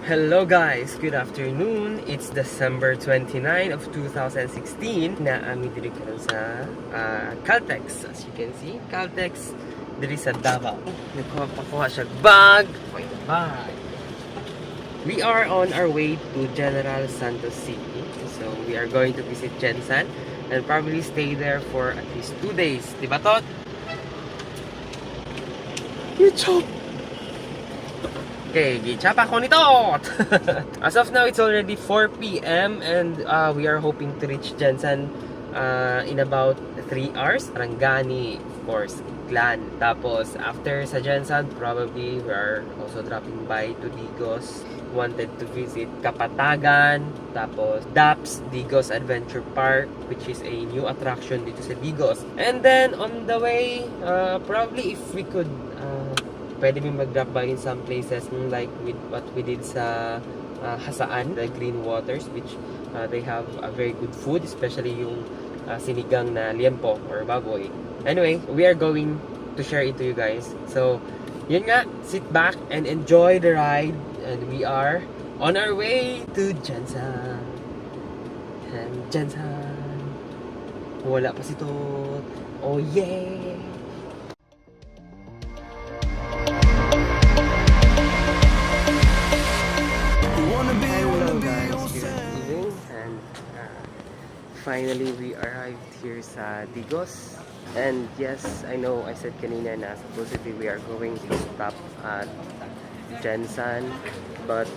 Hello guys! Good afternoon! It's December 29 of 2016 na amin diri karon sa Caltex. As you can see, Caltex diri sa Davao. Nagpapakuha siya bag. Bag. We are on our way to General Santos City. So we are going to visit Jensan and probably stay there for at least 2 days. Diba, Tot? YouTube! Okay, gichapa ko nito! As of now, it's already 4 p.m. and we are hoping to reach Jensan in about 3 hours. Rangani, of course, Glan. Tapos, after sa Jensan, probably we are also dropping by to Digos. Wanted to visit Kapatagan, tapos DAPS, Digos Adventure Park, which is a new attraction dito sa Digos. And then, on the way, probably if we could pwede mo mag-drop by in some places like with what we did sa Hasaan, the Green Waters, which they have a very good food, especially yung sinigang na liempo or baboy. Anyway, we are going to share it to you guys. So, yun nga, sit back and enjoy the ride. And we are on our way to Jensan. And Jensan. Wala pa si Tot. Oh yeah! Finally, we arrived here sa Digos. And yes, I know I said kanina na supposedly we are going to stop at Jensan. But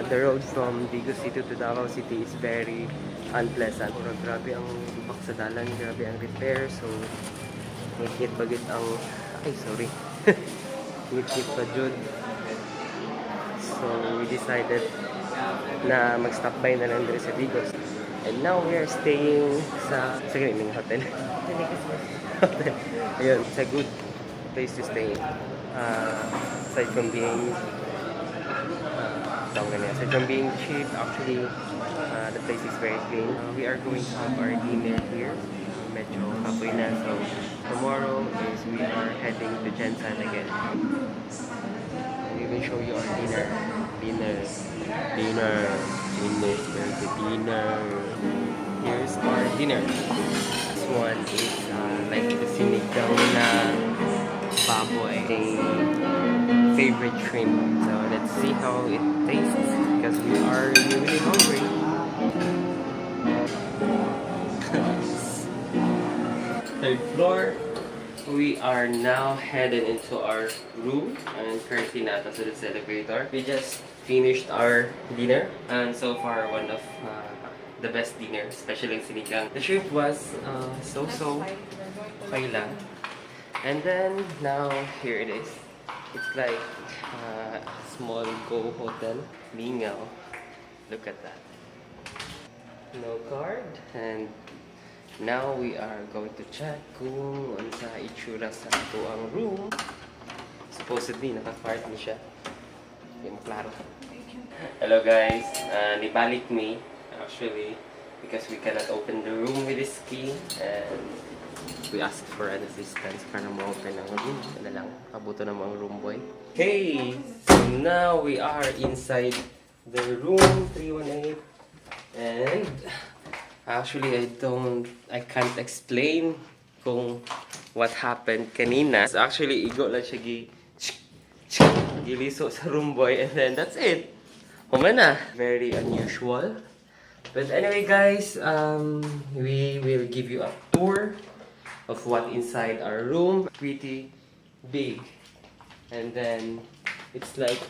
the road from Digos City to Davao City is very unpleasant. Grabe ang lubak sa dalan, grabe ang repair. So, ngit bagit ang... Ay, sorry. Ngit pa jud. So, we decided na mag-stop by na lang dito sa Digos. And now we are staying sa Greening Hotel. Hotel. Ayun, it's a good place to stay. Aside from being cheap, actually the place is very clean. We are going to have our dinner here. Medyo kapoy na. So tomorrow is we are heading to Jensan again. We will show you our dinner. Here's our dinner. This one is like the sinigang na baboy, a favorite shrimp. So let's see how it tastes because we are really hungry. Third floor. We are now headed into our room and currently nata sa this elevator. We just finished our dinner and so far one of the best dinner, especially in sinigang. The shrimp was so-so okay lang. And then now here it is. It's like a small Go hotel. Lingaw. Look at that. No card and now we are going to check kung ano sa itsura sa ito ang room. Supposedly, naka-card na siya. Hindi mo klaro. Hello guys, nibalik me actually because we cannot open the room with this key and we asked for an assistance para ma-open ang room. Ano lang, kabuto ng mga room boy. Okay, so now we are inside the room 318 and actually, I can't explain kung what happened kanina. So actually, igo lang siya giliso sa room boy and then that's it. Humana. Very unusual. But anyway guys, we will give you a tour of what inside our room. Pretty big. And then, it's like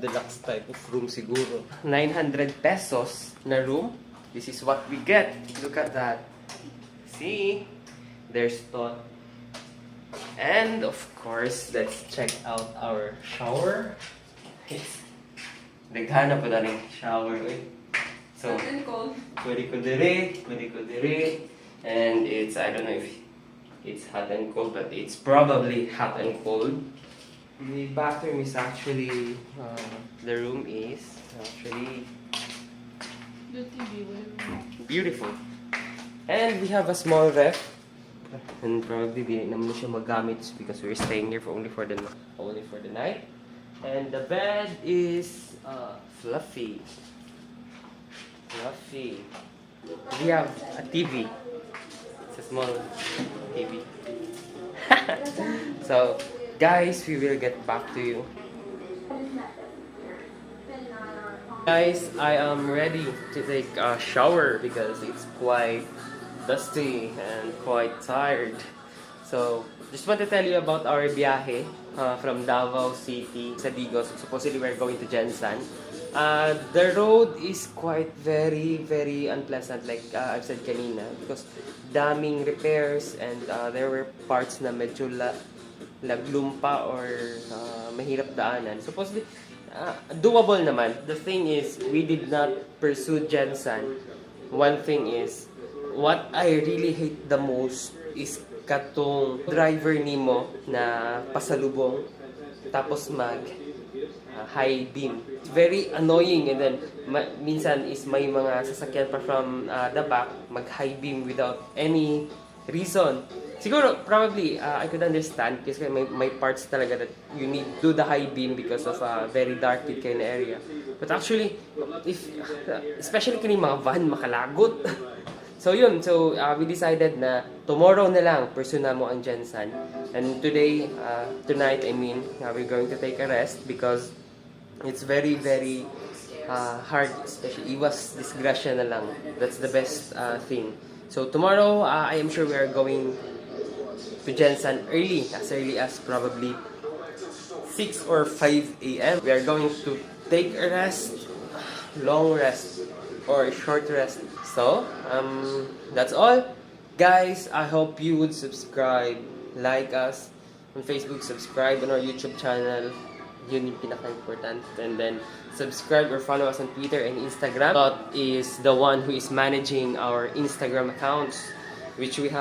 deluxe type of room siguro. 900 pesos na room. This is what we get. Look at that. See? There's Totz. And of course, let's check out our shower. It's daghana pa na rin shower. So, pwede ko dire. And it's, I don't know if it's hot and cold, but it's probably hot and cold. The bathroom is actually, the room is actually beautiful. And we have a small ref. And probably di naman siya magamit because we're staying here for only for the night. And the bed is fluffy. Fluffy. We have a TV. It's a small TV. So, guys, we will get back to you. Guys, I am ready to take a shower because it's quite dusty and quite tired. So, just want to tell you about our biyahe from Davao City sa Digos. Supposedly, we're going to Jensan. The road is quite very unpleasant, like I've said kanina, because daming repairs and there were parts na medyo laglumpa or mahirap daanan. Supposedly, doable naman. The thing is, we did not pursue Jensan. One thing is, what I really hate the most is katong driver nimo na pasalubong tapos mag high beam. It's very annoying, and then minsan is may mga sasakyan pa from the back mag high beam without any reason. Siguro, probably, I could understand kasi may parts talaga that you need to do the high beam because of very dark kind of area. But actually, if especially kini mga van makalagot. So yun, we decided na tomorrow na lang pursue na mo ang Jensan. And tonight, we're going to take a rest because it's very hard, especially iwas disgrasya na lang. That's the best thing. So tomorrow, I am sure we are going to Jensan as early as probably 6 or 5 a.m. We are going to take a rest, long rest, or short rest. So, that's all. Guys, I hope you would subscribe, like us on Facebook, subscribe on our YouTube channel. Yun yung pinaka-important. And then, subscribe or follow us on Twitter and Instagram. Totz is the one who is managing our Instagram accounts, which we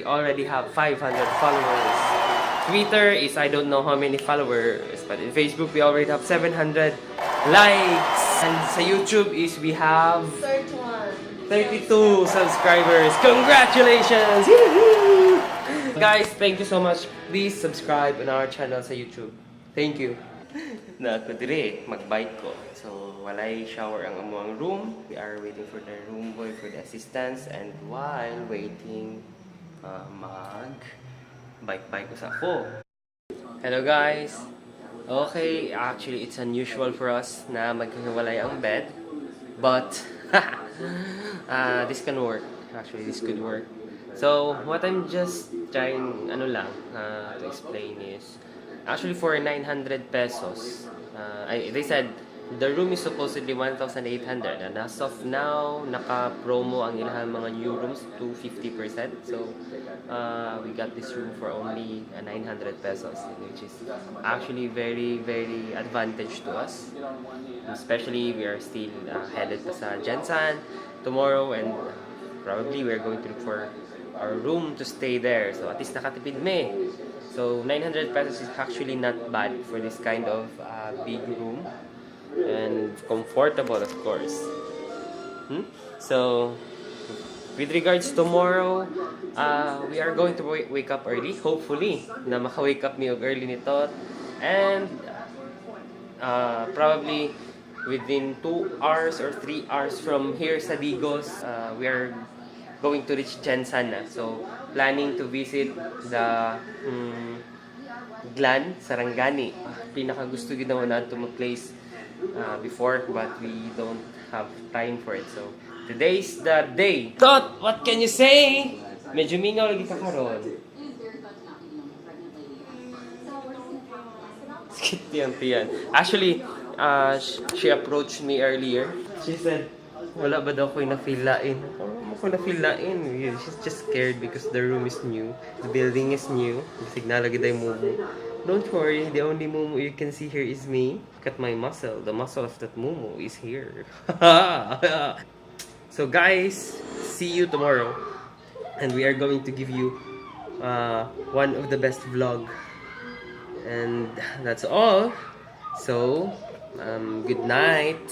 already have 500 followers. Twitter is I don't know how many followers, but in Facebook we already have 700 likes. And sa YouTube is we have 32 subscribers. Congratulations! Guys, thank you so much. Please subscribe on our channel sa YouTube. Thank you. Na ako dire magbike ko. So walay shower ang amuang room. We are waiting for the room boy for the assistance, and while waiting bike ko sa ako. Hello guys. Okay, actually it's unusual for us na maghiwalay ang bed, but this can work. Actually, this could work. So, what I'm just trying to explain is, actually for 900 pesos, they said the room is supposedly 1,800, and as of now, naka-promo ang ilang mga new rooms to 50%. So, we got this room for only 900 pesos, which is actually very advantage to us. Especially, we are still headed pa sa Jensan tomorrow, and probably we're going to look for our room to stay there. So, at least nakatipid me. So, 900 pesos is actually not bad for this kind of big room. And comfortable, of course. So, with regards tomorrow, we are going to wake up early. Hopefully, na maka-wake up me early nito. And probably within 2 hours or 3 hours from here sa Digos, we are going to reach Jensan na. So, planning to visit the Glan, Sarangani. Pinaka gusto ginawa natin mag-place before, but we don't have time for it. So, today's the day. Totz, what can you say? Medyo mingaw lagi ka karon. Tiyan. Actually, she approached me earlier. She said, wala ba daw ko'y na-feel lain? Mo ko na-feel lain. She's just scared because the room is new. The building is new. Signal lagi tayo mumu. Don't worry, the only mumu you can see here is me. Look at my muscle. The muscle of that mumu is here. So guys, see you tomorrow. And we are going to give you one of the best vlog. And that's all. So, good night.